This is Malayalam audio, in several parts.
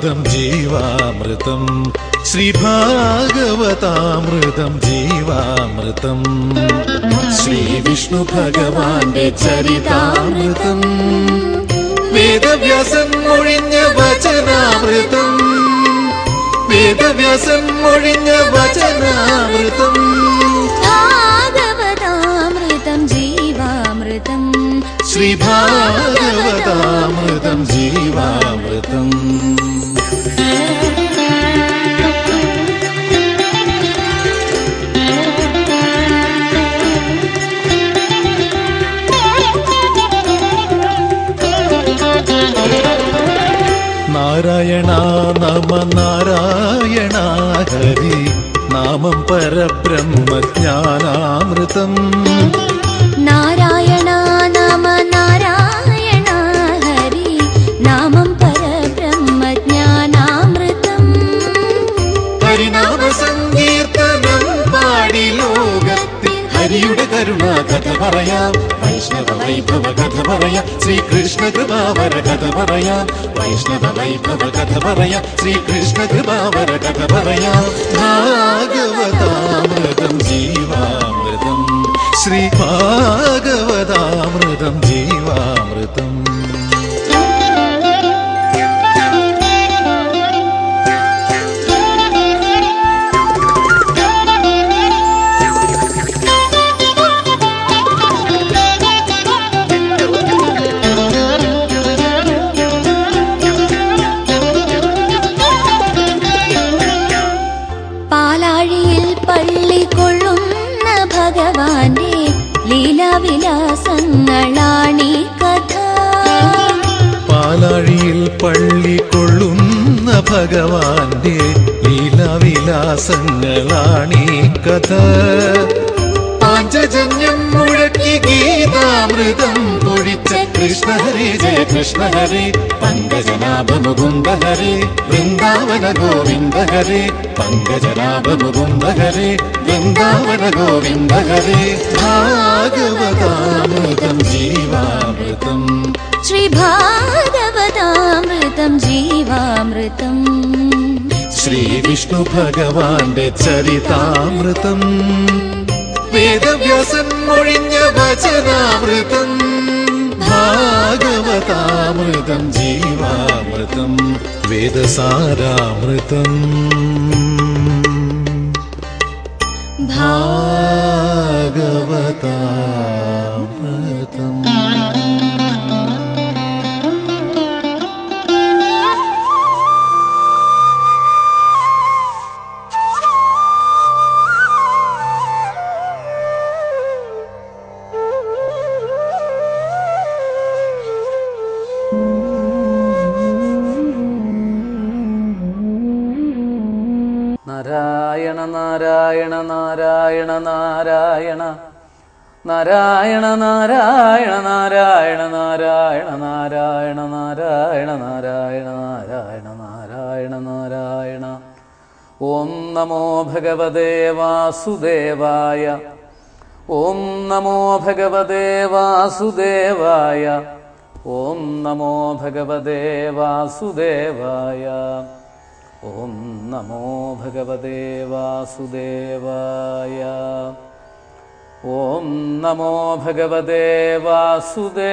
ശ്രീഭാഗവതാമൃതം ജീവാമൃതം ശ്രീഭാഗവതാമൃതം ജീവാമൃതം ശ്രീവിഷ്ണു ഭഗവാന്റെ ചരിതാമൃതം വേദവ്യാസൻ മൊഴിഞ്ഞ വചനാമൃതം വേദവ്യാസൻ മൊഴിഞ്ഞ വചനാമൃതം ഭാഗവതാമൃതം ജീവാമൃതം ശ്രീഭാഗവതാമൃതം ജീവാമൃതം നാരായണ നമ നാരായണ ഹരി നാമം പരബ്രഹ്മജ്ഞാനാമൃതം നാരായണ നമ നാരായണ ഹരി നാമം പരബ്രഹ്മജ്ഞാനാമൃതം ഹരിനാമ സങ്കീർത്തനം പാടി ലോകത്തിൽ ഹരിയുടെ കരുണ കഥ പറയാം വൈഷ്ണവ വൈഭവ കഥ പറയാം ശ്രീകൃഷ്ണ കൃപാവര കഥ പറയാം വൈഷ്ണവ വൈഭവ കഥ പറയാം ശ്രീകൃഷ്ണ കൃപാവര കഥ പറയാം ഭാഗവതാമൃതം ജീവാമൃതം ശ്രീഭാഗവതാമൃതം ജീവാമൃതം ഭഗവാന്റെ ലീലാവിലാസങ്ങളാണീ കഥ പാലാഴിയിൽ പള്ളി കൊള്ളുന്ന ഭഗവാന്റെ ലീലാവിലാസങ്ങളാണീ കഥ പാഞ്ചജന്യം മുഴക്കി ഗീതാമൃതം പൊഴിച്ച കൃഷ്ണ ഹരേ ജയ കൃഷ്ണ ഹരേ പങ്കജനാഭ മുകുന്ദ ഹരേ വൃന്ദാവന ഗോവിന്ദ ഹരേ പങ്കജനാഭ മുകുന്ദ ഹരേ വൃന്ദാവന ഗോവിന്ദ ഹരേ ഭാഗവതാമൃതം ജീവാമൃതം ശ്രീഭാഗവതാമൃതം ജീവാമൃതം ശ്രീവിഷ്ണു ഭഗവാന്റെ ചരിതാമൃതം വേദവ്യാസൻ മൊഴിഞ്ഞ വചനാമൃതം ഭാഗവതാമൃതം ജീവാമൃതം വേദസാരാമൃതം ഭാഗവതാമൃതം നാരായണ നാരായണ നാരായണ നാരായണ നാരായണ നാരായണ നാരായണ നാരായണ നാരായണ നാരായണ നാരായണ നാരായണ നാരായണ നാരായണ. ഓം നമോ ഭഗവതേ വാസുദേവായ. ഓം നമോ ഭഗവതേ വാസുദേവായ. ഓം നമോ ഭഗവതേ വാസുദേവായ. ഓം നമോ ഭഗവതേ വാസുദേവായ. ഓം നമോ ഭഗവതേ വാസുദേവായ.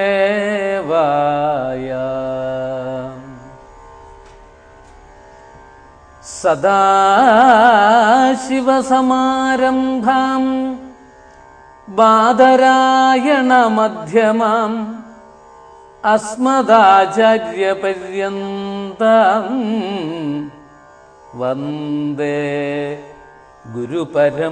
സദാശിവസമാരംഭാം ബാദരായണമധ്യമാം അസ്മദാചാര്യപര്യന്താം വന്ദേ ഗുരുപരമ്പരാം.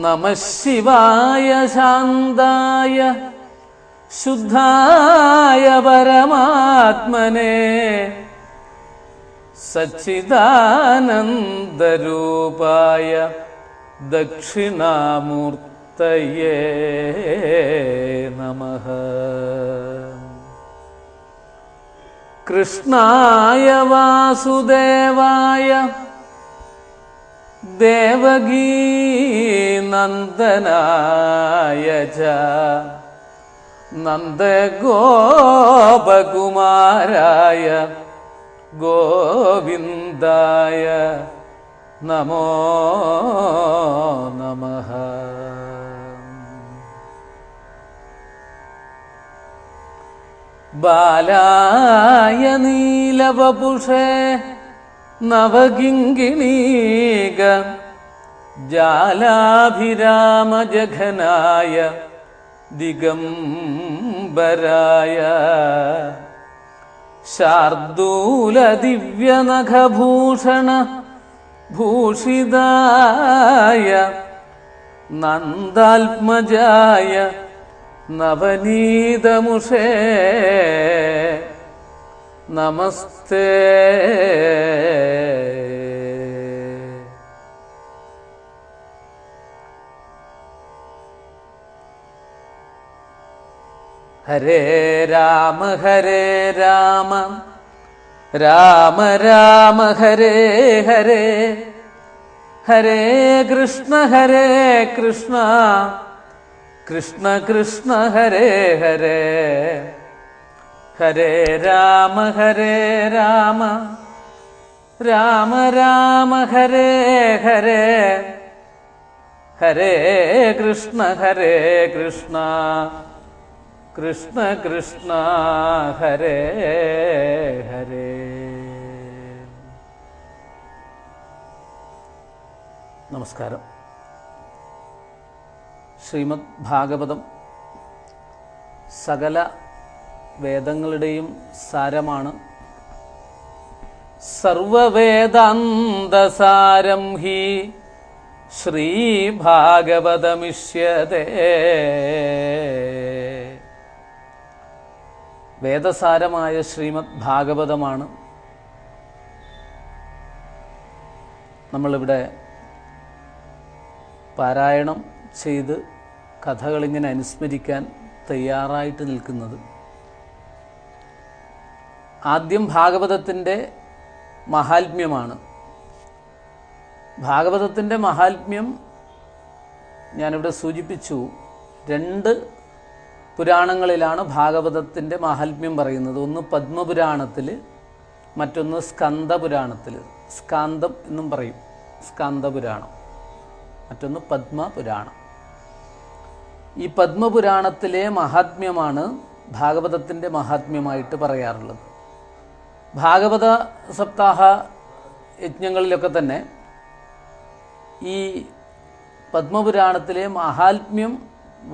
നമഃ ശിവായ ശാന്തായ ശുദ്ധായ പരമാത്മനെ സച്ചിദാനന്ദരൂപായ ദക്ഷിണാമൂർത്തയേ നമഃ. കൃഷ്ണായ വാസുദേവായ ദേവകീനന്ദനായ ച നന്ദഗോപകുമാരായ ഗോവിന്ദായ നമോ നമഃ. ബാലായ നീലവപുഷേ നവകിങ്കിണീക ജാലാഭിരാമജഘനായ ദിഗംബരായ ശാർദൂലദിവ്യനഖഭൂഷണ ഭൂഷിതായ നന്ദാത്മജായ നവനീതമുഷേ നമസ്തേ. ഹരേ രാമ ഹരേ രാമ രാമ രാമ ഹരേ ഹരേ ഹരേ കൃഷ്ണ കൃഷ്ണ കൃഷ്ണ ഹരേ ഹരേ. ഹരേ രാമ രാമ രാമ രാമ ഹരേ ഹരേ ഹരേ കൃഷ്ണ കൃഷ്ണ കൃഷ്ണ കൃഷ്ണ ഹരേ ഹരേ. നമസ്കാരം. ശ്രീമദ് ഭാഗവതം സകല വേദങ്ങളുടെയും സാരമാണ്. സർവവേദാന്തസാരം ഹി ശ്രീഭാഗവതമിഷ്യതേ. വേദസാരമായ ശ്രീമദ് ഭാഗവതമാണ് നമ്മളിവിടെ പാരായണം ചെയ്ത് കഥകളിങ്ങനെ അനുസ്മരിക്കാൻ തയ്യാറായിട്ട് നിൽക്കുന്നത്. ആദ്യം ഭാഗവതത്തിൻ്റെ മഹാത്മ്യമാണ്. ഭാഗവതത്തിൻ്റെ മഹാത്മ്യം ഞാനിവിടെ സൂചിപ്പിച്ചു. 2 പുരാണങ്ങളിലാണ് ഭാഗവതത്തിൻ്റെ മഹാത്മ്യം പറയുന്നത്. ഒന്ന് പദ്മപുരാണത്തിൽ, മറ്റൊന്ന് സ്കന്ദപുരാണത്തിൽ. സ്കാന്തം എന്നും പറയും, സ്കാന്തപുരാണം. മറ്റൊന്ന് പദ്മപുരാണം. ഈ പദ്മപുരാണത്തിലെ മഹാത്മ്യമാണ് ഭാഗവതത്തിൻ്റെ മഹാത്മ്യമായിട്ട് പറയാറുള്ളത്. ഭാഗവത സപ്താഹ യജ്ഞങ്ങളിലൊക്കെ തന്നെ ഈ പദ്മപുരാണത്തിലെ മഹാത്മ്യം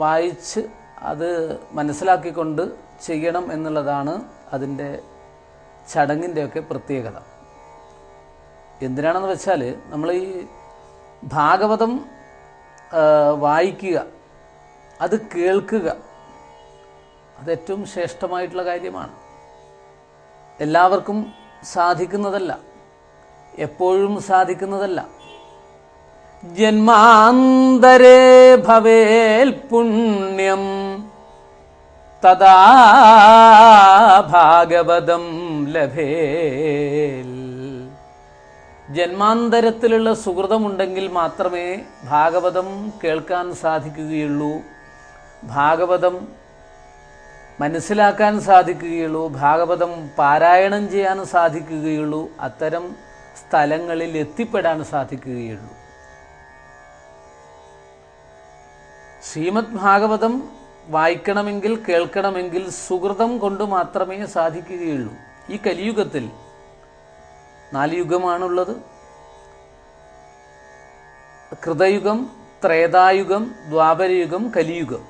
വായിച്ച് അത് മനസ്സിലാക്കിക്കൊണ്ട് ചെയ്യണം എന്നുള്ളതാണ് അതിൻ്റെ ചടങ്ങിൻ്റെയൊക്കെ പ്രത്യേകത. എന്തിനാണെന്ന് വെച്ചാൽ നമ്മൾ ഈ ഭാഗവതം വായിക്കുക, അത് കേൾക്കുക, അത് ഏറ്റവും ശ്രേഷ്ഠമായിട്ടുള്ള കാര്യമാണ്. എല്ലാവർക്കും സാധിക്കുന്നതല്ല, എപ്പോഴും സാധിക്കുന്നതല്ല. ജന്മാന്തരേ ഭവേൽ പുണ്യം തദാ ഭാഗവതം ലഭേൽ. ജന്മാന്തരത്തിലുള്ള സുഹൃതമുണ്ടെങ്കിൽ മാത്രമേ ഭാഗവതം കേൾക്കാൻ സാധിക്കുകയുള്ളൂ, ഭാഗവതം മനസ്സിലാക്കാൻ സാധിക്കുകയുള്ളൂ, ഭാഗവതം പാരായണം ചെയ്യാൻ സാധിക്കുകയുള്ളൂ, അത്തരം സ്ഥലങ്ങളിൽ എത്തിപ്പെടാൻ സാധിക്കുകയുള്ളൂ. ശ്രീമദ് ഭാഗവതം വായിക്കണമെങ്കിൽ, കേൾക്കണമെങ്കിൽ സുഹൃതം കൊണ്ട് മാത്രമേ സാധിക്കുകയുള്ളൂ. ഈ കലിയുഗത്തിൽ 4 യുഗമാണുള്ളത്. കൃതയുഗം, ത്രേതായുഗം, ദ്വാപരയുഗം, കലിയുഗം.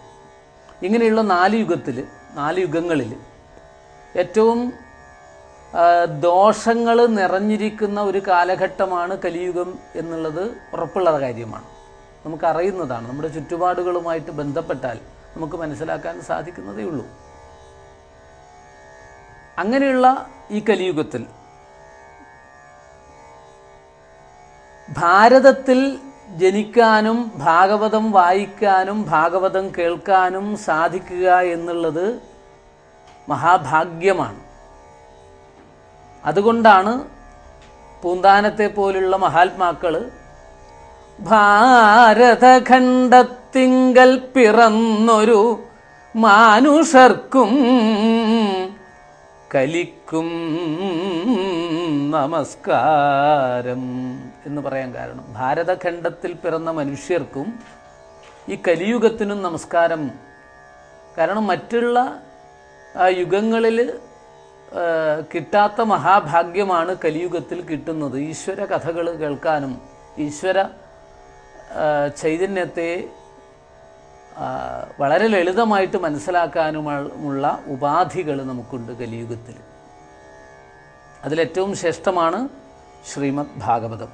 ഇങ്ങനെയുള്ള 4 യുഗങ്ങളിൽ ഏറ്റവും ദോഷങ്ങൾ നിറഞ്ഞിരിക്കുന്ന ഒരു കാലഘട്ടമാണ് കലിയുഗം എന്നുള്ളത് ഉറപ്പുള്ള കാര്യമാണ്. നമുക്കറിയുന്നതാണ്. നമ്മുടെ ചുറ്റുപാടുകളുമായിട്ട് ബന്ധപ്പെട്ടാൽ നമുക്ക് മനസ്സിലാക്കാൻ സാധിക്കുന്നതേ ഉള്ളൂ. അങ്ങനെയുള്ള ഈ കലിയുഗത്തിൽ ഭാരതത്തിൽ ജനിക്കാനും ഭാഗവതം വായിക്കാനും ഭാഗവതം കേൾക്കാനും സാധിക്കുക എന്നുള്ളത് മഹാഭാഗ്യമാണ്. അതുകൊണ്ടാണ് പൂന്താനത്തെ പോലുള്ള മഹാത്മാക്കൾ ഭാരതഖണ്ഡത്തിങ്കൽ പിറന്നൊരു മാനുഷർക്കും കലിക്കും നമസ്കാരം എന്ന് പറയാൻ കാരണം ഭാരതഖണ്ഡത്തിൽ പിറന്ന മനുഷ്യർക്കും ഈ കലിയുഗത്തിനും നമസ്കാരം. കാരണം മറ്റുള്ള യുഗങ്ങളിൽ കിട്ടാത്ത മഹാഭാഗ്യമാണ് കലിയുഗത്തിൽ കിട്ടുന്നത്. ഈശ്വര കഥകൾ കേൾക്കാനും ഈശ്വര ചൈതന്യത്തെ വളരെ ലളിതമായിട്ട് മനസ്സിലാക്കാനുമുള്ള ഉപാധികൾ നമുക്കുണ്ട് കലിയുഗത്തിൽ. അതിലേറ്റവും ശ്രേഷ്ഠമാണ് ശ്രീമദ് ഭാഗവതം.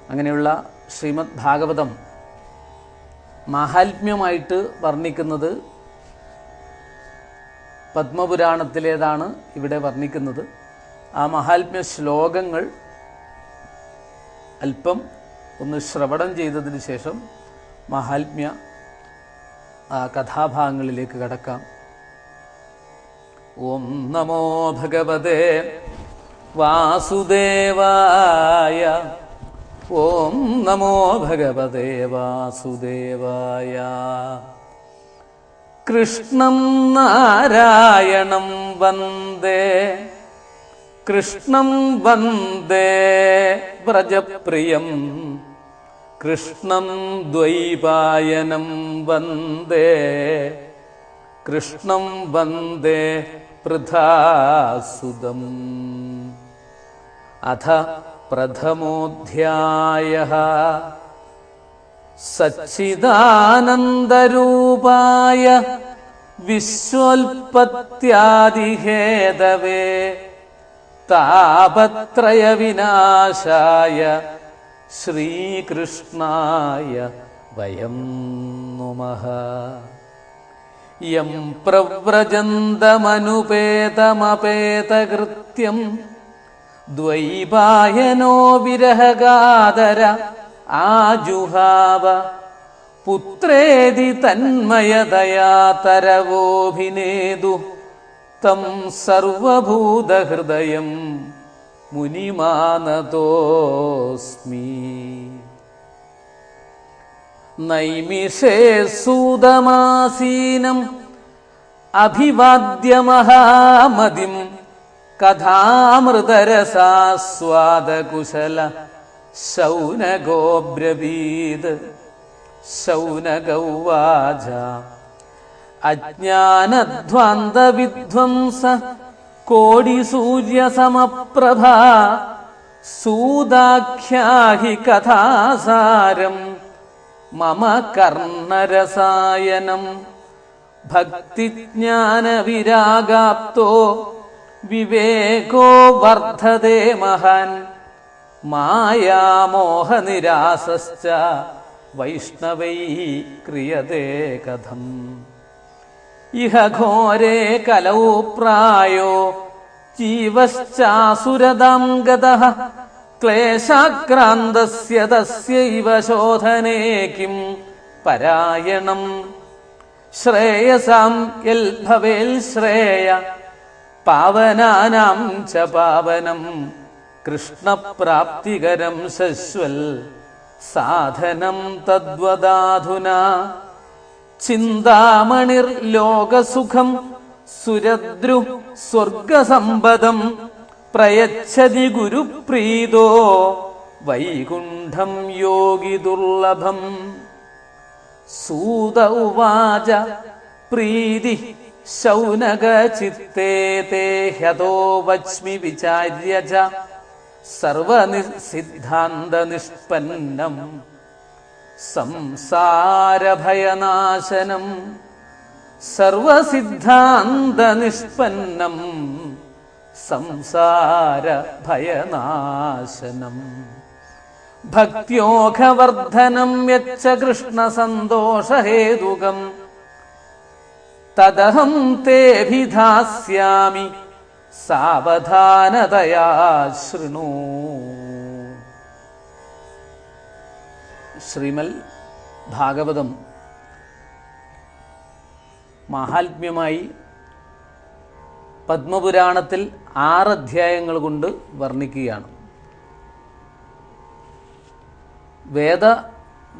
അങ്ങനെയുള്ള ശ്രീമദ് ഭാഗവതം മാഹാത്മ്യമായിട്ട് വർണ്ണിക്കുന്നത് പത്മപുരാണത്തിലേതാണ് ഇവിടെ വർണ്ണിക്കുന്നത്. ആ മഹാത്മ്യ ശ്ലോകങ്ങൾ അല്പം ഒന്ന് ശ്രവണം ചെയ്തതിന് ശേഷം മഹാത്മ്യ കഥാഭാഗങ്ങളിലേക്ക് കടക്കാം. ഓം നമോ ഭഗവതേ വാസുദേവായ. ഓം നമോ ഭഗവതേ വാസുദേവായ. കൃഷ്ണം നാരായണം വന്ദേ കൃഷ്ണം വന്ദേ വ്രജപ്രിയം കൃഷ്ണം ദ്വൈപായനം വന്ദേ കൃഷ്ണം വന്ദേ പൃഥാസുതം. അഥ പ്രഥമോധ്യായഃ. സച്ചിദാനന്ദരൂപായ വിശ്വോൽപത്യാദിഹേതവേ താപത്രയ വിനാശായ ശ്രീകൃഷ്ണായ വയം നമഃ. യം പ്രവ്രജന്തമനുപേതമപേതകൃത്യം ദ്വൈപായനോ വിരഹഗാദര ആജുഹാവ. പുത്രേതി തന്മയതയാ തരവോഭിനേദു തം സർവഭൂതഹൃദയം മുനിമാനതോസ്മി. നൈമിഷേ സൂതമാസീനം അഭിവാദ്യമഹാമതിം കഥാമൃതരസാസ്വാദകുശല ശൗനഗോബ്രവീത്. ശൗനഗൗവാച അജ്ഞാനധ്വാന്തവിധ്വംസ കോടിസൂര്യസമപ്രഭ സൂദാഖ്യാഹി കഥാസാരം മമ കർണരസായനം. ഭക്തിജ്ഞാനവിരാഗാപ്തോ വിവേകോ വർദ്ധതേ മഹാൻ മായാമോഹനിരാസശ്ച വൈഷ്ണവൈ ക്രിയതേ കഥം. ഇഹ ഘോരേ കലൗ പ്രായോ ജീവശ്ചാസുരതാം ഗതഃ ക്ലേശാക്രാന്തസ്യ തസ്യൈവ ശോധനേ കിം പരായണം. ശ്രേയസാം യൽ ഭവേൽ ശ്രേയ പാവനാനാം ച പാവനം കൃഷ്ണപ്രാപ്തികരം ശശ്വൽ സാധനം തദ്വദാധുനാ. ചിന്താമണിർലോകസുഖം സുരദ്രു സ്വർഗസമ്പദം പ്രയച്ഛതി ഗുരുപ്രീതോ വൈകുണ്ഠം യോഗി ദുർലഭം. സൂത ഉവാച പ്രീതി ശൗനകചിത്തേ തേ ഹ്യതോ വച്മി വിചാര്യ ച സർവസിദ്ധാന്തനിഷ്പന്നം സംസാരഭയനാശനം. സർവസിദ്ധാന്തനിഷ്പന്നം സംസാരഭയനാശനം. ഭക്ത്യോഘവർദ്ധനം യച്ഛ കൃഷ്ണസന്തോഷഹേതുകം തദഹം തേഭിധാസ്യാമി സാവധാനതയാ ശൃണു. ശ്രീമൽ ഭാഗവതം മാഹാത്മ്യമായി പത്മപുരാണത്തിൽ 6 അധ്യായങ്ങൾ കൊണ്ട് വർണ്ണിക്കുകയാണ്.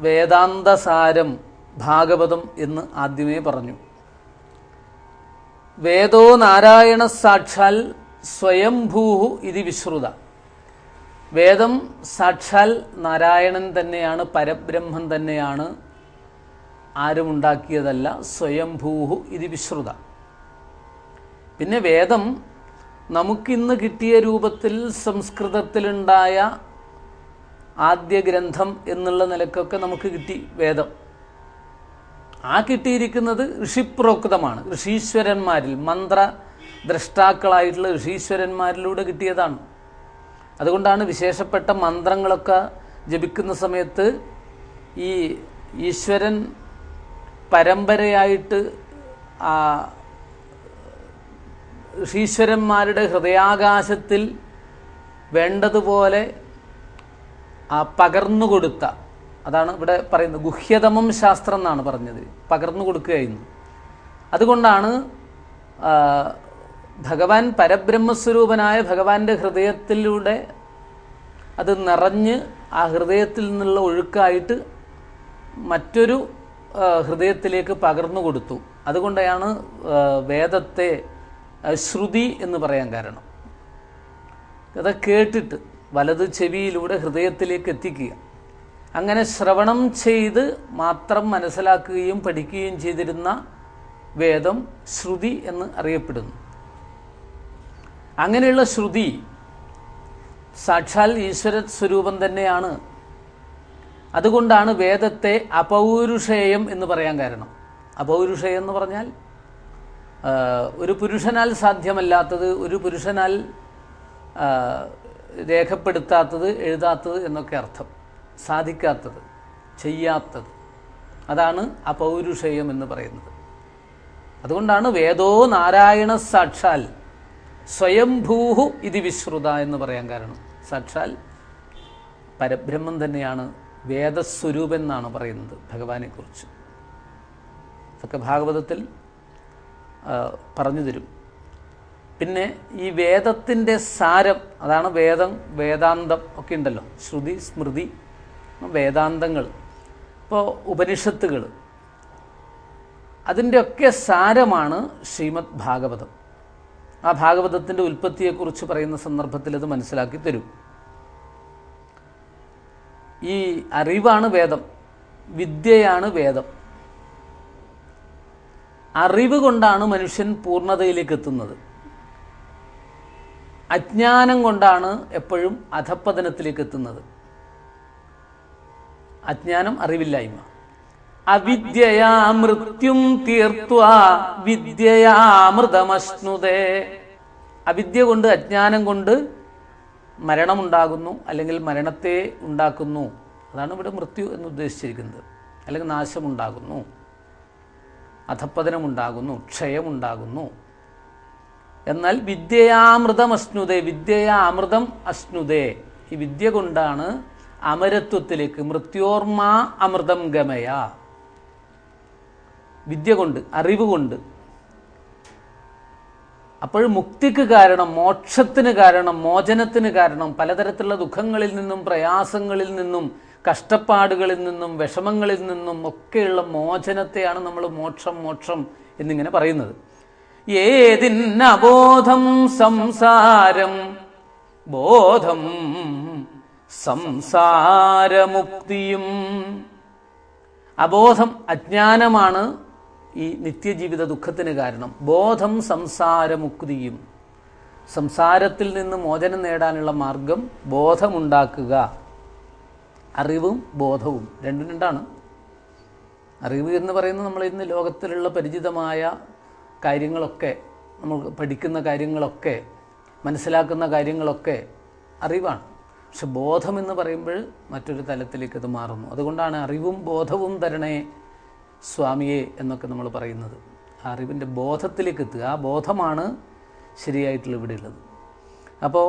വേദാന്തസാരം ഭാഗവതം എന്ന് ആദ്യമേ പറഞ്ഞു. വേദോ നാരായണ സാക്ഷാൽ സ്വയംഭൂഹു ഇതി വിശ്രുത. വേദം സാക്ഷാൽ നാരായണൻ തന്നെയാണ്, പരബ്രഹ്മം തന്നെയാണ്, ആരും ഉണ്ടാക്കിയതല്ല. സ്വയംഭൂഹു ഇതി വിശ്രുത. പിന്നെ വേദം നമുക്കിന്ന് കിട്ടിയ രൂപത്തിൽ സംസ്കൃതത്തിലുണ്ടായ ആദ്യ ഗ്രന്ഥം എന്നുള്ള നിലക്കൊക്കെ നമുക്ക് കിട്ടി വേദം. ആ കിട്ടിയിരിക്കുന്നത് ഋഷിപ്രോക്തമാണ്, ഋഷീശ്വരന്മാരിൽ, മന്ത്രദ്രഷ്ടാക്കളായിട്ടുള്ള ഋഷീശ്വരന്മാരിലൂടെ കിട്ടിയതാണ്. അതുകൊണ്ടാണ് വിശേഷപ്പെട്ട മന്ത്രങ്ങളൊക്കെ ജപിക്കുന്ന സമയത്ത് ഈ ഈശ്വരൻ പരമ്പരയായിട്ട് ആ ഋഷീശ്വരന്മാരുടെ ഹൃദയാകാശത്തിൽ വേണ്ടതുപോലെ പകർന്നുകൊടുത്ത, അതാണ് ഇവിടെ പറയുന്നത്, ഗുഹ്യതമം ശാസ്ത്രം എന്നാണ് പറഞ്ഞത്, പകർന്നു കൊടുക്കുകയായിരുന്നു. അതുകൊണ്ടാണ് ഭഗവാൻ പരബ്രഹ്മസ്വരൂപനായ ഭഗവാന്റെ ഹൃദയത്തിലൂടെ അത് നിറഞ്ഞ് ആ ഹൃദയത്തിൽ നിന്നുള്ള ഒഴുക്കായിട്ട് മറ്റൊരു ഹൃദയത്തിലേക്ക് പകർന്നു കൊടുത്തു. അതുകൊണ്ടാണ് വേദത്തെ ശ്രുതി എന്ന് പറയാൻ കാരണം. അത് കേട്ടിട്ട് വലത് ചെവിയിലൂടെ ഹൃദയത്തിലേക്ക് എത്തിക്കുക. അങ്ങനെ ശ്രവണം ചെയ്ത് മാത്രം മനസ്സിലാക്കുകയും പഠിക്കുകയും ചെയ്തിരുന്ന വേദം ശ്രുതി എന്ന് അറിയപ്പെടുന്നു. അങ്ങനെയുള്ള ശ്രുതി സാക്ഷാൽ ഈശ്വര സ്വരൂപം തന്നെയാണ്. അതുകൊണ്ടാണ് വേദത്തെ അപൗരുഷേയം എന്ന് പറയാൻ കാരണം. അപൗരുഷേയം എന്ന് പറഞ്ഞാൽ ഒരു പുരുഷനാൽ സാധ്യമല്ലാത്തത്, ഒരു പുരുഷനാൽ രേഖപ്പെടുത്താത്തത്, എഴുതാത്തത് എന്നൊക്കെ അർത്ഥം. സാധിക്കാത്തത്, ചെയ്യാത്തത്, അതാണ് അപൗരുഷേയം എന്ന് പറയുന്നത്. അതുകൊണ്ടാണ് വേദോ നാരായണ സാക്ഷാൽ സ്വയംഭൂഹു ഇതി വിശ്രുത എന്ന് പറയാൻ കാരണം. സാക്ഷാൽ പരബ്രഹ്മം തന്നെയാണ് വേദസ്വരൂപൻ എന്നാണ് പറയുന്നത് ഭഗവാനെക്കുറിച്ച്. ഇതൊക്കെ ഭാഗവതത്തിൽ പറഞ്ഞു തരും. പിന്നെ ഈ വേദത്തിൻ്റെ സാരം, അതാണ് വേദം, വേദാന്തം ഒക്കെ ഉണ്ടല്ലോ, ശ്രുതി, സ്മൃതി, വേദാന്തങ്ങൾ, ഇപ്പോൾ ഉപനിഷത്തുകൾ, അതിൻ്റെയൊക്കെ സാരമാണ് ശ്രീമദ് ഭാഗവതം. ആ ഭാഗവതത്തിൻ്റെ ഉൽപ്പത്തിയെക്കുറിച്ച് പറയുന്ന സന്ദർഭത്തിൽ അത് മനസ്സിലാക്കി തരും. ഈ അറിവാണ് വേദം, വിദ്യയാണ് വേദം. അറിവ് കൊണ്ടാണ് മനുഷ്യൻ പൂർണ്ണതയിലേക്ക് എത്തുന്നത്. അജ്ഞാനം കൊണ്ടാണ് എപ്പോഴും അധപ്പതനത്തിലേക്ക് എത്തുന്നത്. അജ്ഞാനം, അറിവില്ലായ്മ. അവിദ്യയാ മൃത്യും തീർത്വാ വിദ്യയാ അമൃതമശ്നുതേ. അവിദ്യ കൊണ്ട്, അജ്ഞാനം കൊണ്ട് മരണമുണ്ടാകുന്നു, അല്ലെങ്കിൽ മരണത്തെ ഉണ്ടാക്കുന്നു. അതാണ് ഇവിടെ മൃത്യു എന്ന് ഉദ്ദേശിച്ചിരിക്കുന്നത്. അല്ലെങ്കിൽ നാശമുണ്ടാകുന്നു, അധപ്പതനമുണ്ടാകുന്നു, ക്ഷയമുണ്ടാകുന്നു. എന്നാൽ വിദ്യയാമൃതം അശ്നുതേ, വിദ്യയാ അമൃതം അശ്നുതേ, ഈ വിദ്യ കൊണ്ടാണ് അമരത്വത്തിലേക്ക്, മൃത്യോർമാ അമൃതം ഗമയ, വിദ്യ കൊണ്ട്, അറിവ് കൊണ്ട്. അപ്പോൾ മുക്തിക്ക് കാരണം, മോക്ഷത്തിന് കാരണം, മോചനത്തിന് കാരണം, പലതരത്തിലുള്ള ദുഃഖങ്ങളിൽ നിന്നും, പ്രയാസങ്ങളിൽ നിന്നും, കഷ്ടപ്പാടുകളിൽ നിന്നും, വിഷമങ്ങളിൽ നിന്നും ഒക്കെയുള്ള മോചനത്തെയാണ് നമ്മൾ മോക്ഷം, മോക്ഷം എന്നിങ്ങനെ പറയുന്നത്. ഏതിന്നബോധം സംസാരം ബോധം സംസാരമുക്തിയും. അബോധം, അജ്ഞാനമാണ് ഈ നിത്യജീവിത ദുഃഖത്തിന് കാരണം. ബോധം സംസാരമുക്തിയും, സംസാരത്തിൽ നിന്ന് മോചനം നേടാനുള്ള മാർഗം ബോധമുണ്ടാക്കുക. അറിവും ബോധവും രണ്ടും രണ്ടാണ്. അറിവ് എന്ന് പറയുന്നത് നമ്മൾ ഇന്ന് ലോകത്തിലുള്ള പരിചിതമായ കാര്യങ്ങളൊക്കെ, നമ്മൾ പഠിക്കുന്ന കാര്യങ്ങളൊക്കെ, മനസ്സിലാക്കുന്ന കാര്യങ്ങളൊക്കെ അറിവാണ്. പക്ഷെ ബോധം എന്ന് പറയുമ്പോൾ മറ്റൊരു തലത്തിലേക്ക് അത് മാറുന്നു. അതുകൊണ്ടാണ് അറിവും ബോധവും തരണേ സ്വാമിയെ എന്നൊക്കെ നമ്മൾ പറയുന്നത്. ആ അറിവിൻ്റെ ബോധത്തിലേക്ക് എത്തുക, ആ ബോധമാണ് ശരിയായിട്ടുള്ള ഇവിടെ ഉള്ളത്. അപ്പോൾ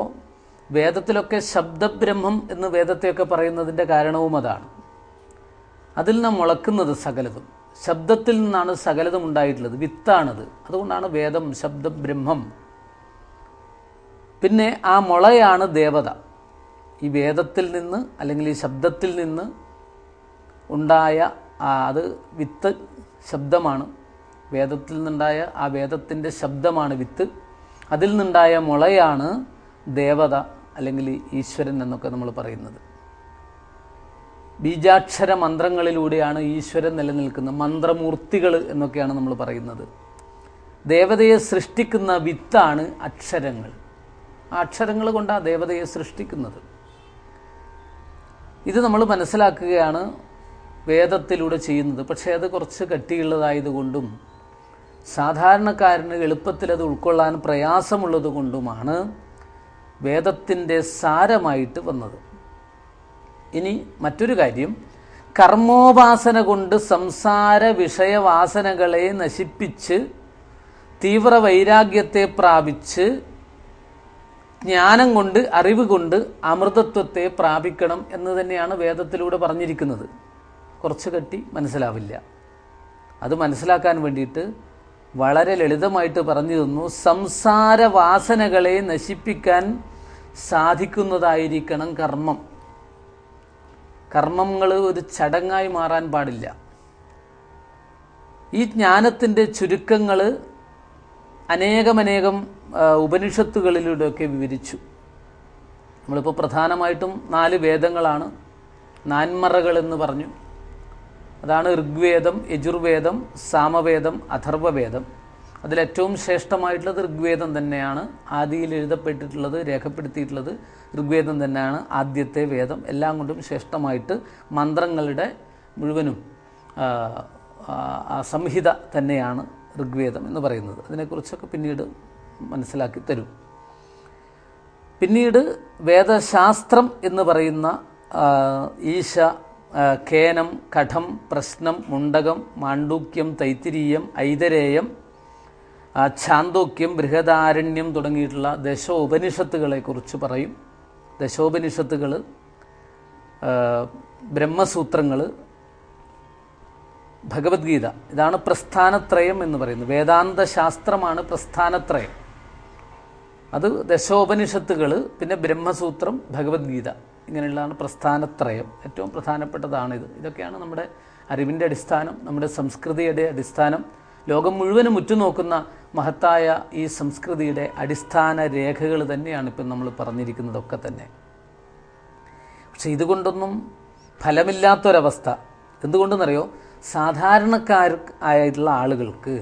വേദത്തിലൊക്കെ ശബ്ദബ്രഹ്മം എന്ന് വേദത്തെയൊക്കെ പറയുന്നതിൻ്റെ കാരണവും അതാണ്. അതിൽ നിന്നാണ് മുളക്കുന്നത് സകലതും. ശബ്ദത്തിൽ നിന്നാണ് സകലതും ഉണ്ടായിട്ടുള്ളത്, വിത്താണത്. അതുകൊണ്ടാണ് വേദം ശബ്ദബ്രഹ്മം. പിന്നെ ആ മുളയാണ് ദേവത. ഈ വേദത്തിൽ നിന്ന്, അല്ലെങ്കിൽ ഈ ശബ്ദത്തിൽ നിന്ന് ഉണ്ടായ അത് വിത്ത് ശബ്ദമാണ്. വേദത്തിൽ നിന്നുണ്ടായ ആ വേദത്തിൻ്റെ ശബ്ദമാണ് വിത്ത്. അതിൽ നിന്നുണ്ടായ മുളയാണ് ദേവത അല്ലെങ്കിൽ ഈശ്വരൻ എന്നൊക്കെ നമ്മൾ പറയുന്നത്. ബീജാക്ഷര മന്ത്രങ്ങളിലൂടെയാണ് ഈശ്വരൻ നിലനിൽക്കുന്നത്. മന്ത്രമൂർത്തികൾ എന്നൊക്കെയാണ് നമ്മൾ പറയുന്നത്. ദേവതയെ സൃഷ്ടിക്കുന്ന വിത്താണ് അക്ഷരങ്ങൾ. ആ അക്ഷരങ്ങൾ കൊണ്ടാണ് ദേവതയെ സൃഷ്ടിക്കുന്നത്. ഇത് നമ്മൾ മനസ്സിലാക്കുകയാണ് വേദത്തിലൂടെ ചെയ്യുന്നത്. പക്ഷേ അത് കുറച്ച് കട്ടിയുള്ളതായതുകൊണ്ടും സാധാരണക്കാരന് എളുപ്പത്തിൽ അത് ഉൾക്കൊള്ളാൻ പ്രയാസമുള്ളത് കൊണ്ടുമാണ് വേദത്തിൻ്റെ സാരമായിട്ട് വന്നത്. ഇനി മറ്റൊരു കാര്യം, കർമ്മോപാസന കൊണ്ട് സംസാര വിഷയവാസനകളെ നശിപ്പിച്ച് തീവ്ര വൈരാഗ്യത്തെ പ്രാപിച്ച് ജ്ഞാനം കൊണ്ട് അറിവ് കൊണ്ട് അമൃതത്വത്തെ പ്രാപിക്കണം എന്ന് തന്നെയാണ് വേദത്തിലൂടെ പറഞ്ഞിരിക്കുന്നത്. കുറച്ച് കട്ടി മനസ്സിലാവില്ല. അത് മനസ്സിലാക്കാൻ വേണ്ടിയിട്ട് വളരെ ലളിതമായിട്ട് പറഞ്ഞു തന്നു. സംസാര വാസനകളെ നശിപ്പിക്കാൻ സാധിക്കുന്നതായിരിക്കണം കർമ്മം. കർമ്മങ്ങൾ ഒരു ചടങ്ങായി മാറാൻ പാടില്ല. ഈ ജ്ഞാനത്തിൻ്റെ ചുരുക്കങ്ങൾ അനേകമനേകം ഉപനിഷത്തുകളിലൂടെയൊക്കെ വിവരിച്ചു. നമ്മളിപ്പോൾ പ്രധാനമായിട്ടും 4 വേദങ്ങളാണ്, നാൻമറകൾ എന്ന് പറഞ്ഞു. അതാണ് ഋഗ്വേദം, യജുർവേദം, സാമവേദം, അഥർവവേദം. അതിലേറ്റവും ശ്രേഷ്ഠമായിട്ടുള്ളത് ഋഗ്വേദം തന്നെയാണ്. ആദിയിൽ എഴുതപ്പെട്ടിട്ടുള്ളത്, രേഖപ്പെടുത്തിയിട്ടുള്ളത് ഋഗ്വേദം തന്നെയാണ് ആദ്യത്തെ വേദം. എല്ലാം കൊണ്ടും ശ്രേഷ്ഠമായിട്ട് മന്ത്രങ്ങളുടെ മുഴുവനും സംഹിത തന്നെയാണ് ഋഗ്വേദം എന്ന് പറയുന്നത്. അതിനെക്കുറിച്ചൊക്കെ പിന്നീട് മനസ്സിലാക്കി തരും. പിന്നീട് വേദശാസ്ത്രം എന്ന് പറയുന്ന ഈശ, കേനം, കഠം, പ്രശ്നം, മുണ്ടകം, മാണ്ഡൂക്യം, തൈത്തിരീയം, ഐതരേയം, ഛാന്തോക്യം, ബൃഹദാരണ്യം തുടങ്ങിയിട്ടുള്ള ദശോപനിഷത്തുകളെക്കുറിച്ച് പറയും. ദശോപനിഷത്തുകൾ, ബ്രഹ്മസൂത്രങ്ങൾ, ഭഗവത്ഗീത, ഇതാണ് പ്രസ്ഥാനത്രയം എന്ന് പറയുന്നത്. വേദാന്ത ശാസ്ത്രമാണ് പ്രസ്ഥാനത്രയം. അത് ദശോപനിഷത്തുകൾ, പിന്നെ ബ്രഹ്മസൂത്രം, ഭഗവത്ഗീത, ഇങ്ങനെയുള്ളതാണ് പ്രസ്ഥാനത്രയം. ഏറ്റവും പ്രധാനപ്പെട്ടതാണിത്. ഇതൊക്കെയാണ് നമ്മുടെ അറിവിൻ്റെ അടിസ്ഥാനം, നമ്മുടെ സംസ്കൃതിയുടെ അടിസ്ഥാനം. ലോകം മുഴുവനും ഉറ്റുനോക്കുന്ന മഹത്തായ ഈ സംസ്കൃതിയുടെ അടിസ്ഥാന രേഖകൾ തന്നെയാണ് ഇപ്പം നമ്മൾ പറഞ്ഞിരിക്കുന്നതൊക്കെ തന്നെ. പക്ഷെ ഇതുകൊണ്ടൊന്നും ഫലമില്ലാത്തൊരവസ്ഥ. എന്തുകൊണ്ടെന്നറിയോ? സാധാരണക്കാരായിട്ടുള്ള ആളുകൾക്ക്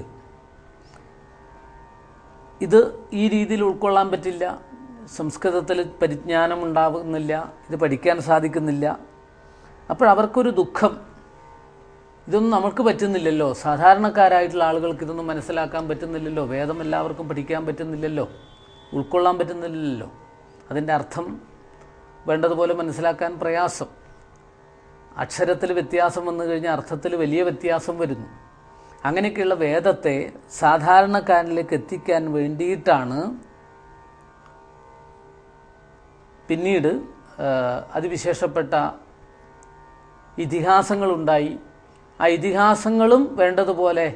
ഇത് ഈ രീതിയിൽ ഉൾക്കൊള്ളാൻ പറ്റില്ല. സംസ്കൃതത്തിൽ പരിജ്ഞാനം ഉണ്ടാകുന്നില്ല, ഇത് പഠിക്കാൻ സാധിക്കുന്നില്ല. അപ്പോഴവർക്കൊരു ദുഃഖം, ഇതൊന്നും നമുക്ക് പറ്റുന്നില്ലല്ലോ, സാധാരണക്കാരായിട്ടുള്ള ആളുകൾക്ക് ഇതൊന്നും മനസ്സിലാക്കാൻ പറ്റുന്നില്ലല്ലോ, വേദം എല്ലാവർക്കും പഠിക്കാൻ പറ്റുന്നില്ലല്ലോ, ഉൾക്കൊള്ളാൻ പറ്റുന്നില്ലല്ലോ, അതിൻ്റെ അർത്ഥം വേണ്ടതുപോലെ മനസ്സിലാക്കാൻ പ്രയാസം. അക്ഷരത്തിൽ വ്യത്യാസം വന്നു കഴിഞ്ഞാൽ അർത്ഥത്തിൽ വലിയ വ്യത്യാസം വരുന്നു. അങ്ങനെയൊക്കെയുള്ള വേദത്തെ സാധാരണക്കാരനിലേക്ക് എത്തിക്കാൻ വേണ്ടിയിട്ടാണ് പിന്നീട് അതിവിശേഷപ്പെട്ട ഇതിഹാസങ്ങളുണ്ടായി. ആ ഇതിഹാസങ്ങളും വേണ്ടതുപോലെ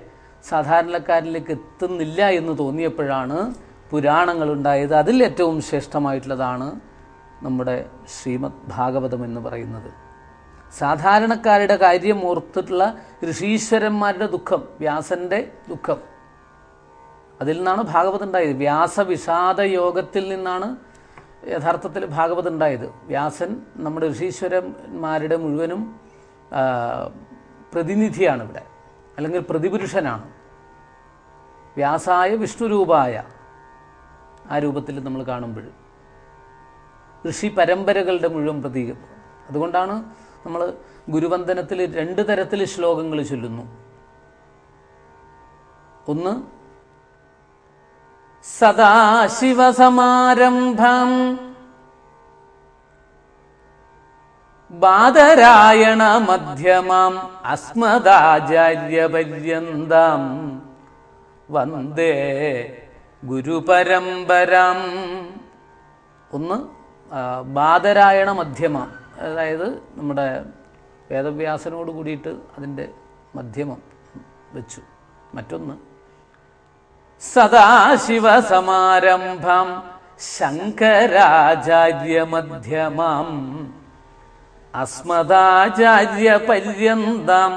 സാധാരണക്കാരിലേക്ക് എത്തുന്നില്ല എന്ന് തോന്നിയപ്പോഴാണ് പുരാണങ്ങളുണ്ടായത്. അതിൽ ഏറ്റവും ശ്രേഷ്ഠമായിട്ടുള്ളതാണ് നമ്മുടെ ശ്രീമദ് ഭാഗവതം എന്ന് പറയുന്നത്. സാധാരണക്കാരുടെ കാര്യം ഓർത്തിട്ടുള്ള ഋഷീശ്വരന്മാരുടെ ദുഃഖം, വ്യാസൻ്റെ ദുഃഖം, അതിൽ നിന്നാണ് ഭാഗവതം ഉണ്ടായത്. വ്യാസവിഷാദ യോഗത്തിൽ നിന്നാണ് യഥാർത്ഥത്തിൽ ഭാഗവതം ഉണ്ടായത്. വ്യാസൻ നമ്മുടെ ഋഷീശ്വരന്മാരുടെ മുഴുവനും പ്രതിനിധിയാണ് ഇവിടെ, അല്ലെങ്കിൽ പ്രതിപുരുഷനാണ്. വ്യാസായ വിഷ്ണുരൂപായ ആ രൂപത്തിൽ നമ്മൾ കാണുമ്പോൾ ഋഷി പരമ്പരകളുടെ മുഴുവൻ പ്രതീകം. അതുകൊണ്ടാണ് നമ്മൾ ഗുരുവന്ദനത്തിൽ 2 തരത്തിൽ ശ്ലോകങ്ങൾ ചൊല്ലുന്നു. ഒന്ന് സദാശിവസമാരംഭം ബാദരായണ മധ്യമാം അസ്മദാചാര്യപര്യന്താം വന്ദേ ഗുരുപരമ്പരാം. ഒന്ന് ബാദരായണ മധ്യമം, അതായത് നമ്മുടെ വേദവ്യാസനോട് കൂടിയിട്ട് അതിൻ്റെ മധ്യമം വെച്ചു. മറ്റൊന്ന് സദാശിവസമാരംഭം ശങ്കരാചാര്യമധ്യമാം അസ്മദാചാര്യപര്യന്താം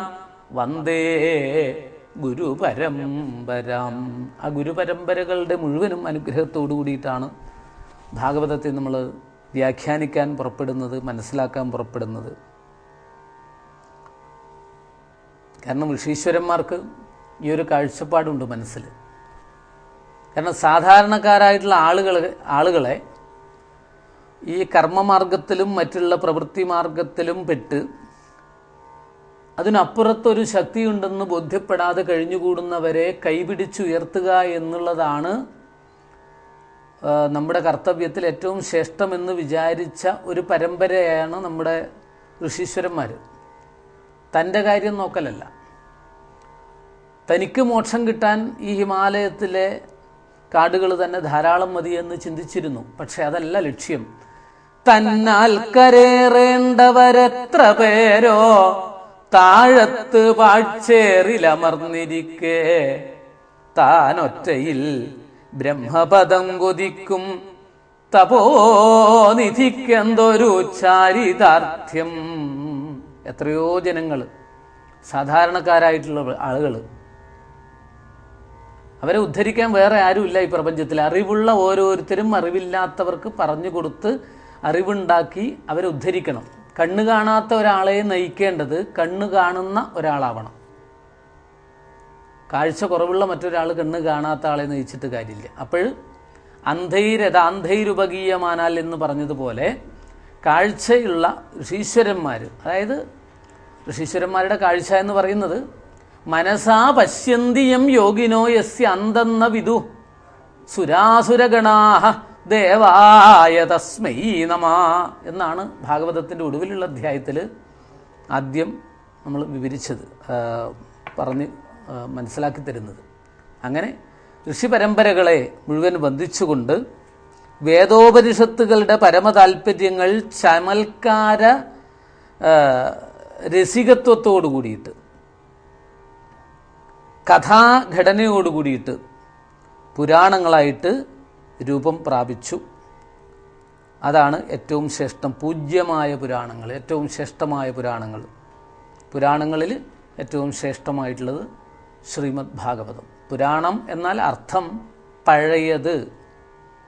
വന്ദേ ഗുരുപരമ്പരാം. ആ ഗുരുപരമ്പരകളുടെ മുഴുവനും അനുഗ്രഹത്തോടു കൂടിയിട്ടാണ് ഭാഗവതത്തെ നമ്മൾ വ്യാഖ്യാനിക്കാൻ പുറപ്പെടുന്നത്, മനസ്സിലാക്കാൻ പുറപ്പെടുന്നത്. കാരണം ഋഷീശ്വരന്മാർക്ക് ഈ ഒരു കാഴ്ചപ്പാടുണ്ട് മനസ്സിൽ. കാരണം സാധാരണക്കാരായിട്ടുള്ള ആളുകളെ ഈ കർമ്മമാർഗത്തിലും മറ്റുള്ള പ്രവൃത്തി മാർഗത്തിലും പെട്ട് അതിനപ്പുറത്തൊരു ശക്തിയുണ്ടെന്ന് ബോധ്യപ്പെടാതെ കഴിഞ്ഞുകൂടുന്നവരെ കൈപിടിച്ചുയർത്തുക എന്നുള്ളതാണ് നമ്മുടെ കർത്തവ്യത്തിൽ ഏറ്റവും ശ്രേഷ്ഠമെന്ന് വിചാരിച്ച ഒരു പരമ്പരയാണ് നമ്മുടെ ഋഷീശ്വരന്മാർ. തൻ്റെ കാര്യം നോക്കലല്ല, തനിക്ക് മോക്ഷം കിട്ടാൻ ഈ ഹിമാലയത്തിലെ കാടുകൾ തന്നെ ധാരാളം മതിയെന്ന് ചിന്തിച്ചിരുന്നു. പക്ഷെ അതല്ല ലക്ഷ്യം. തന്നാൽ കരേറേണ്ടവരെത്ര പേരോ താഴത്ത് പാഴ്ചേറിലമർന്നിരിക്കെ താനൊറ്റയിൽ ബ്രഹ്മപദം കൊതിക്കും തപോനിധിക്കെന്തൊരു ചാരിതാർത്ഥ്യം. എത്രയോ ജനങ്ങൾ, സാധാരണക്കാരായിട്ടുള്ള ആളുകൾ, അവരെ ഉദ്ധരിക്കാൻ വേറെ ആരുമില്ല ഈ പ്രപഞ്ചത്തിൽ. അറിവുള്ള ഓരോരുത്തരും അറിവില്ലാത്തവർക്ക് പറഞ്ഞു കൊടുത്ത് അറിവുണ്ടാക്കി അവരെ ഉദ്ധരിക്കണം. കണ്ണ് കാണാത്ത ഒരാളെ നയിക്കേണ്ടത് കണ്ണ് കാണുന്ന ഒരാളാവണം. കാഴ്ച കുറവുള്ള മറ്റൊരാൾ കണ്ണ് കാണാത്ത ആളെ നയിച്ചിട്ട് കാര്യമില്ല. അപ്പോൾ അന്ധൈരഥാന്ധൈരുപകീയമാനാൽ എന്ന് പറഞ്ഞതുപോലെ കാഴ്ചയുള്ള ഋഷീശ്വരന്മാർ, അതായത് ഋഷീശ്വരന്മാരുടെ കാഴ്ച എന്ന് പറയുന്നത് മനസാ പശ്യന്തിയം യോഗിനോ യസ്യ അന്തെന്ന വിദു സുരാസുരഗണാഹ ദേവായ തസ്മൈ നമ എന്നാണ് ഭാഗവതത്തിൻ്റെ ഒടുവിലുള്ള അധ്യായത്തിൽ ആദ്യം നമ്മൾ വിവരിച്ചത്, പറഞ്ഞ് മനസ്സിലാക്കി തരുന്നത്. അങ്ങനെ ഋഷിപരമ്പരകളെ മുഴുവൻ ബന്ധിച്ചുകൊണ്ട് വേദോപനിഷത്തുകളുടെ പരമതാൽപര്യങ്ങൾ ചമൽക്കാര രസികത്വത്തോടു കൂടിയിട്ട്, കഥാഘടനയോടു കൂടിയിട്ട് പുരാണങ്ങളായിട്ട് രൂപം പ്രാപിച്ചു. അതാണ് ഏറ്റവും ശ്രേഷ്ഠം. പൂജ്യമായ പുരാണങ്ങൾ, ഏറ്റവും ശ്രേഷ്ഠമായ പുരാണങ്ങൾ. പുരാണങ്ങളിൽ ഏറ്റവും ശ്രേഷ്ഠമായിട്ടുള്ളത് ശ്രീമദ് ഭാഗവതം. പുരാണം എന്നാൽ അർത്ഥം പഴയത്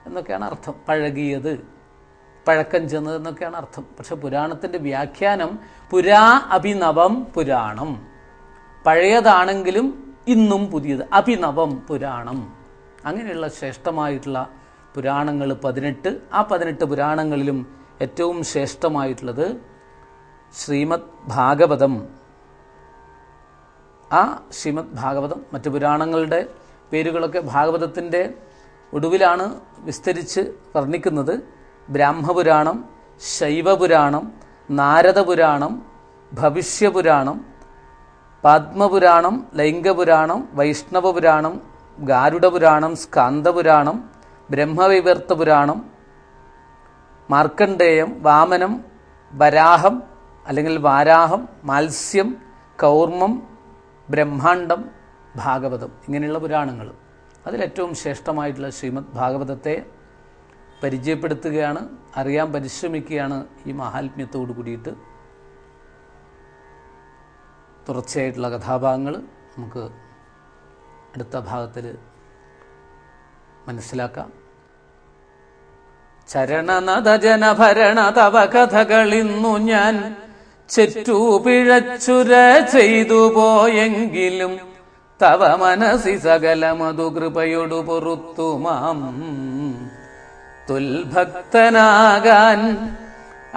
എന്നൊക്കെയാണ് അർത്ഥം. പഴകിയത്, പഴക്കം ചെന്നത് എന്നൊക്കെയാണ് അർത്ഥം. പക്ഷെ പുരാണത്തിൻ്റെ വ്യാഖ്യാനം പുരാ അഭിനവം പുരാണം. പഴയതാണെങ്കിലും ഇന്നും പുതിയത്. അഭിനവം പുരാണം. അങ്ങനെയുള്ള ശ്രേഷ്ഠമായിട്ടുള്ള പുരാണങ്ങൾ 18. ആ 18 പുരാണങ്ങളിലും ഏറ്റവും ശ്രേഷ്ഠമായിട്ടുള്ളത് ശ്രീമദ് ഭാഗവതം. ആ ശ്രീമദ് ഭാഗവതം, മറ്റു പുരാണങ്ങളുടെ പേരുകളൊക്കെ ഭാഗവതത്തിൻ്റെ ഒടുവിലാണ് വിസ്തരിച്ച് വർണ്ണിക്കുന്നത്. ബ്രാഹ്മപുരാണം, ശൈവപുരാണം, നാരദപുരാണം, ഭവിഷ്യപുരാണം, പദ്മപുരാണം, ലൈംഗപുരാണം, വൈഷ്ണവപുരാണം, ഗാരുഡപുരാണം, സ്കാന്ദപുരാണം, ബ്രഹ്മവിവർത്തപുരാണം, മാർക്കണ്ഡേയം, വാമനം, വരാഹം അല്ലെങ്കിൽ വാരാഹം, മാത്സ്യം, കൗർമ്മം, ബ്രഹ്മാണ്ഡം, ഭാഗവതം, ഇങ്ങനെയുള്ള പുരാണങ്ങൾ. അതിലേറ്റവും ശ്രേഷ്ഠമായിട്ടുള്ള ശ്രീമദ് ഭാഗവതത്തെ പരിചയപ്പെടുത്തുകയാണ്, അറിയാൻ പരിശ്രമിക്കുകയാണ് ഈ മഹാത്മ്യത്തോടു കൂടിയിട്ട്. തുടർച്ചയായിട്ടുള്ള കഥാഭാഗങ്ങൾ നമുക്ക് അടുത്ത ഭാഗത്തിൽ മനസ്സിലാക്കാം. ചരണനദജനഭരണ തവ കഥകളിന്നു ഞാൻ ചെറ്റുപിഴച്ചുര ചെയ്തു പോയെങ്കിലും തവ മനസി സകലമതു കൃപയൊടു പൊറുത്തുമാം തുൽഭക്തനാകാൻ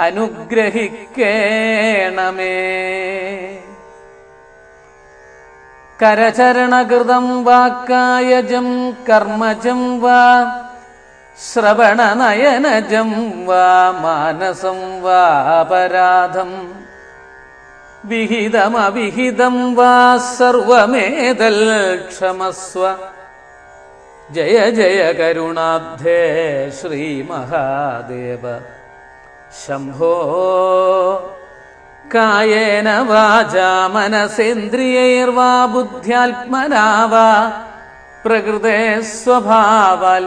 അനുഗ്രഹിക്കേണമേ. കരചരണകൃതം വാക്കായജം കർമ്മജം വാ ശ്രവണനയനജം വാ മാനസം വാ അപരാധം വിഹിതമവിഹിതം വാ സർവമേതൽ ക്ഷമസ്വ. ജയ ജയ കരുണാബ്ധേ ശ്രീ മഹാദേവ ശംഭോ. കായേന വാചാ മനസേന്ദ്രിയൈർവാ ബുദ്ധ്യാത്മനാ വാ പ്രകൃതേ സ്വഭാവാൽ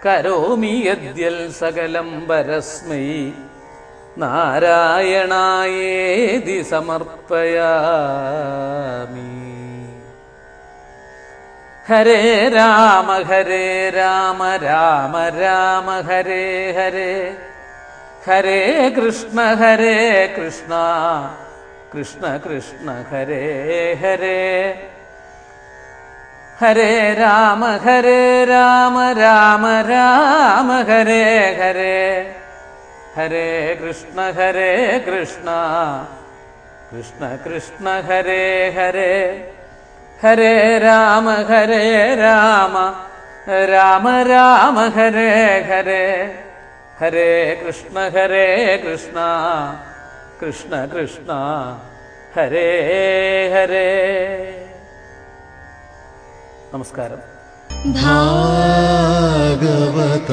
കരോമി യദ്യൽ സകലം പരസ്മൈ നാരായണായേതി സമർപ്പയാമി. ഹരേ രാമ രാമ രാമ ഹരേ ഹരേ, ഹരേ കൃഷ്ണ കൃഷ്ണ കൃഷ്ണ ഹരേ ഹരേ, ഹരേ രാമ രാമ രാമ ഹരേ ഹരേ, ഹരേ കൃഷ്ണ കൃഷ്ണ കൃഷ്ണ ഹരേ ഹരേ, ഹരേ രാമ രാമ രാമ ഹരേ ഹരേ, ഹരേ കൃഷ്ണ കൃഷ്ണ കൃഷ്ണ ഹരേ ഹരേ. നമസ്കാരം. ഭാഗവത